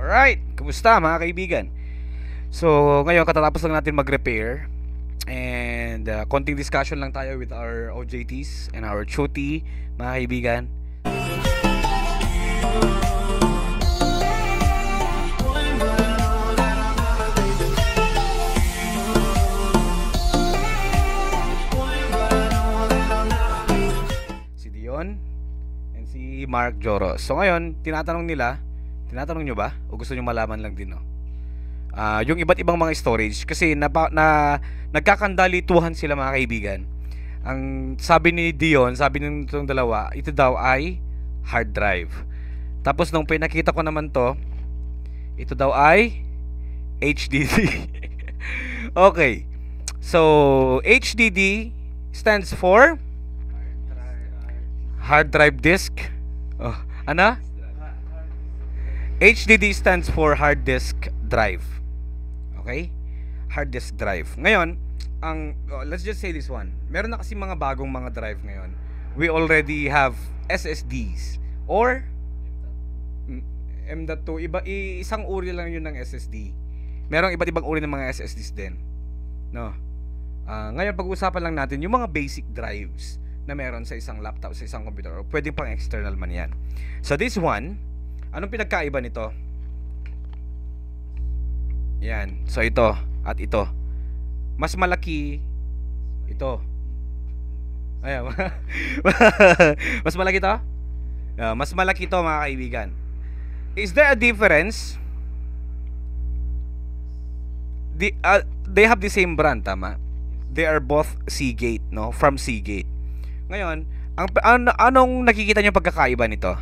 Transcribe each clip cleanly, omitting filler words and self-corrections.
Alright, kumusta mga kaibigan? So, ngayon katatapos lang natin mag-repair and konting discussion lang tayo with our OJTs and our Choti, mga kaibigan. Si Dion and si Mark Joros. So ngayon, tinatanong nyo ba? O gusto nyo malaman lang din, no? Yung iba't ibang mga storage kasi nagkakandalituhan sila, mga kaibigan. Ang sabi ni Dion, sabi ng itong dalawa, ito daw ay hard drive. Tapos nung pinakita ko naman to, ito daw ay HDD. Okay. So, HDD stands for hard drive disk. Oh, ano? HDD stands for hard disk drive. Okay? Hard disk drive. Ngayon, let's just say this one. Meron na kasi mga bagong mga drive ngayon. We already have SSDs or M.2. Isang uri lang yun ng SSD. Merong iba't ibang uri ng mga SSDs din. No? Ngayon, pag-uusapan lang natin yung mga basic drives na meron sa isang laptop, sa isang computer, o pwedeng pang external man yan. So this one, anong pinagkaiba nito? Yan. So ito at ito. Mas malaki ito. Ayan. Mas malaki to? Mas malaki to, mga kaibigan. Is there a difference? They have the same brand, tama? They are both Seagate, no? From Seagate. Ngayon, anong nakikita niyo pagkakaiba nito?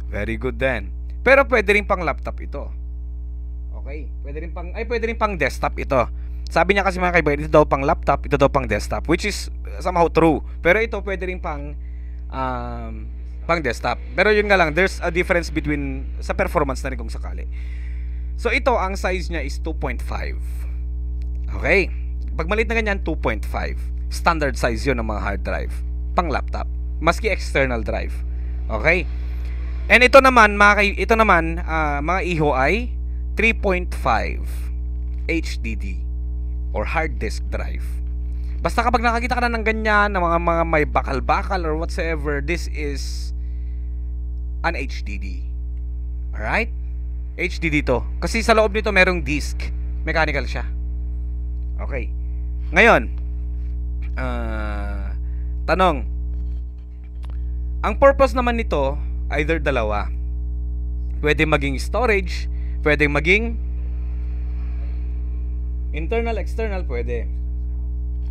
Very good then. Pero pwede rin pang laptop ito. Okay, pwede rin pang desktop ito. Sabi niya kasi, mga kaibigan, ito daw pang laptop, ito daw pang desktop, which is somehow true. Pero ito pwede rin pang desktop. Pero yun nga lang, there's a difference between sa performance na rin kung sakali. So ito, ang size niya is 2.5. Okay. Pag maliit na ganyan, 2.5. Standard size yun ng mga hard drive pang laptop, maski external drive. Okay. And ito naman, mga iho ay 3.5 HDD or hard disk drive. Basta kapag nakakita ka na ng ganyan, ng mga may bakal-bakal or whatsoever, this is an HDD. Alright? HDD to. Kasi sa loob nito merong disk. Mechanical siya. Okay. Ngayon, tanong. Ang purpose naman nito, either dalawa. Pwede maging storage, pwede maging internal, external, pwede.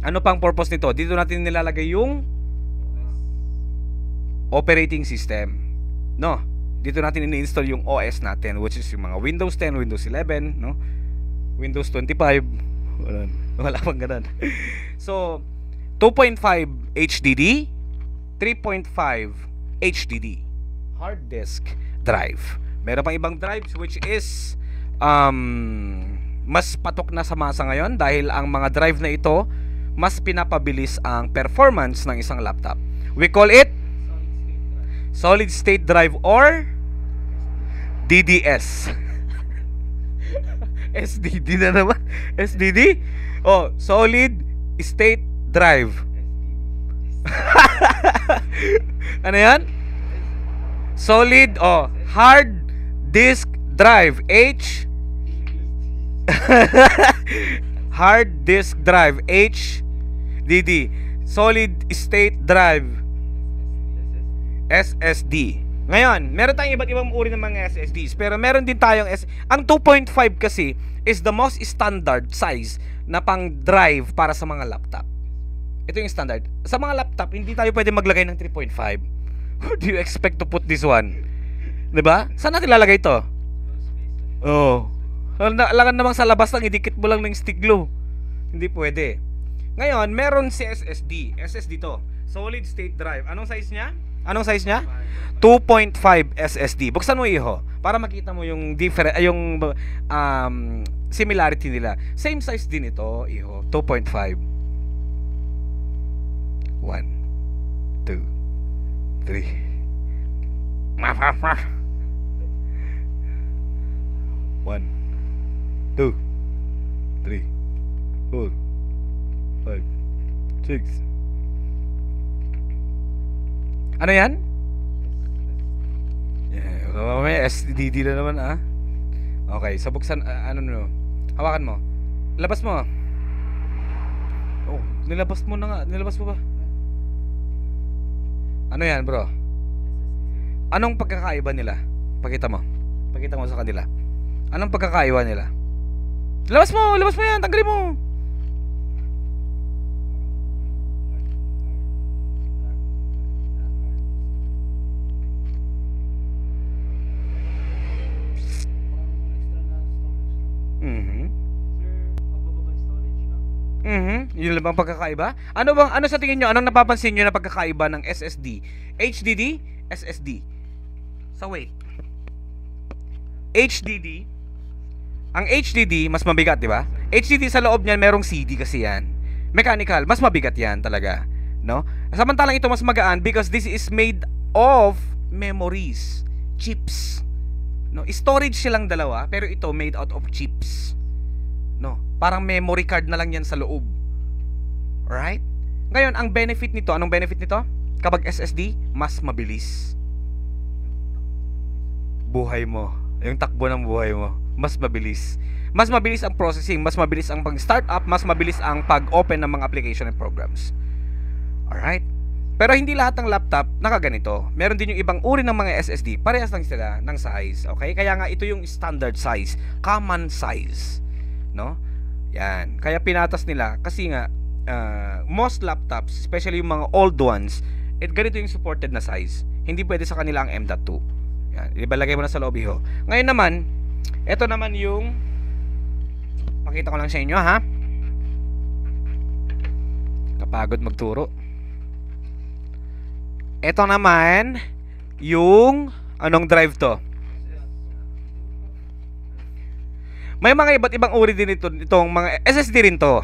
Ano pang purpose nito? Dito natin nilalagay yung operating system. No? Dito natin ini-install yung OS natin, which is yung mga Windows 10, Windows 11, no? Windows 25. Wala pang ganun. So, 2.5 HDD, 3.5 HDD. Hard disk drive. Meron pang ibang drives which is mas patok na sa masa ngayon dahil ang mga drive na ito mas pinapabilis ang performance ng isang laptop. We call it solid state drive or DDS. SDD na naman. SDD? Oh, solid state drive. Ano yan? Solid, hard disk drive. Hard disk drive, HDD. Solid state drive, SSD. Ngayon, meron tayong iba't ibang uri ng mga SSDs, pero meron din tayong ang 2.5 kasi is the most standard size na pang drive para sa mga laptop. Ito yung standard. Sa mga laptop, hindi tayo pwede maglagay ng 3.5. Where do you expect to put this one? 'Di ba? Saan natin lalagay ito? Oh. Alangan namang sa labas lang, idikit mo lang ng stick glue. Hindi pwede. Ngayon, meron si SSD. SSD to. Solid state drive. Anong size niya? 2.5 SSD. Buksan mo, iho, para makita mo yung similarity nila. Same size din ito, iho. 2.5. 1 2 3 One, two, three, four, five, six. Ano yan? Yeah, may SDD na naman ah. Okay, so buksan, ano no? Hawakan mo. Labas mo. Oh, nilabas mo na nga. Nilabas mo ba? Ano yan, bro? Anong pagkakaiba nila? Pakita mo. Pakita mo sa kanila. Anong pagkakaiba nila? Labas mo yan, tanggalin mo. Yun lang bang pagkakaiba? Ano sa tingin nyo? Anong napapansin nyo na pagkakaiba ng SSD? HDD, SSD. So wait. HDD. Ang HDD mas mabigat, di ba? HDD sa loob niyan merong CD kasi yan. Mechanical, mas mabigat yan talaga, no? Samantalang ito mas magaan because this is made of memories, chips. No, storage silang dalawa, pero ito made out of chips. No, parang memory card na lang yan sa loob. Alright? Ngayon, ang benefit nito, anong benefit nito? Kapag SSD, mas mabilis. Buhay mo, yung takbo ng buhay mo, mas mabilis. Mas mabilis ang processing, mas mabilis ang pag-start up, mas mabilis ang pag-open ng mga application and programs. Alright? Pero hindi lahat ng laptop nakaganito. Meron din yung ibang uri ng mga SSD. Parehas lang sila ng size. Okay? Kaya nga ito yung standard size, common size. No? Yan. Kaya pinatas nila kasi nga most laptops, especially yung mga old ones, ganito yung supported na size. Hindi pwede sa kanila ang M.2. Yan. Ibalagay mo na sa lobby ho. Ngayon naman, ito naman yung pakita ko lang sa inyo ha. Kapagod magturo. Ito naman yung anong drive to? May mga iba't ibang uri din itong mga SSD rin to.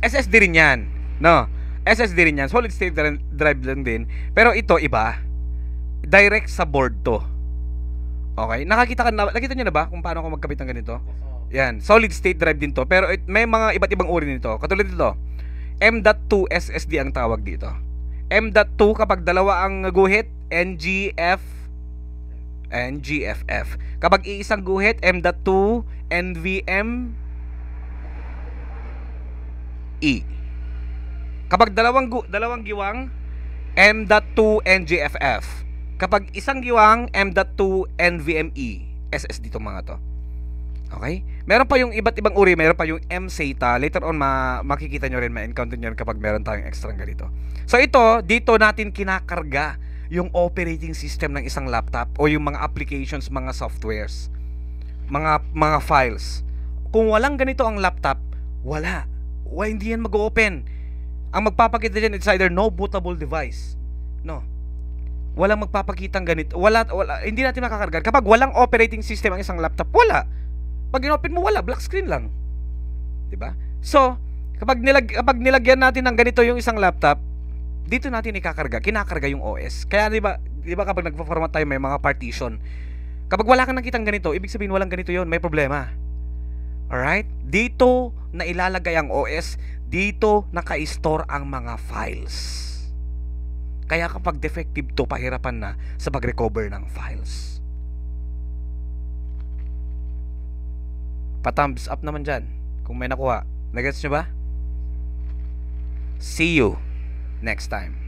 SSD rin yan, no? SSD rin yan, solid state drive lang din. Pero ito iba. Direct sa board to. Okay, nakita niyo na ba kung paano ako magkabit ng ganito? Yan, solid state drive din to. Pero may mga iba't ibang uri nito. Katulad nito, M.2 SSD ang tawag dito. M.2 kapag dalawa ang guhit, NGFF. Kapag iisang guhit, M.2 NVMe. Kapag dalawang giwang, M.2 NGFF. Kapag isang giwang, M.2 NVMe. SSD itong mga to. Okay? Meron pa yung iba't ibang uri. Meron pa yung M-SATA. Later on, makikita nyo rin, ma-encounter nyo rin kapag meron tayong extra ganito. So ito, dito natin kinakarga yung operating system ng isang laptop o yung mga applications, mga softwares, mga files. Kung walang ganito ang laptop, wala. Hindi yan mag-open. Ang magpapakita dyan, it's either no bootable device. No. Walang magpapakitang ganito. Wala, hindi natin makakarga. Kapag walang operating system ang isang laptop, wala. Pag in-open mo, wala. Black screen lang. Diba? So, kapag nilagyan natin ng ganito yung isang laptop, dito natin kinakarga yung OS. Kaya di ba kapag nagpo-format tayo may mga partition. Kapag wala kang nakitang ganito, ibig sabihin walang ganito yon, may problema. Alright? Dito na ilalagay ang OS, dito naka-store ang mga files. Kaya kapag defective to, pahirapan na sa pag-recover ng files. Pa-thumbs up naman dyan kung may nakuha. Nagets nyo ba? See you next time.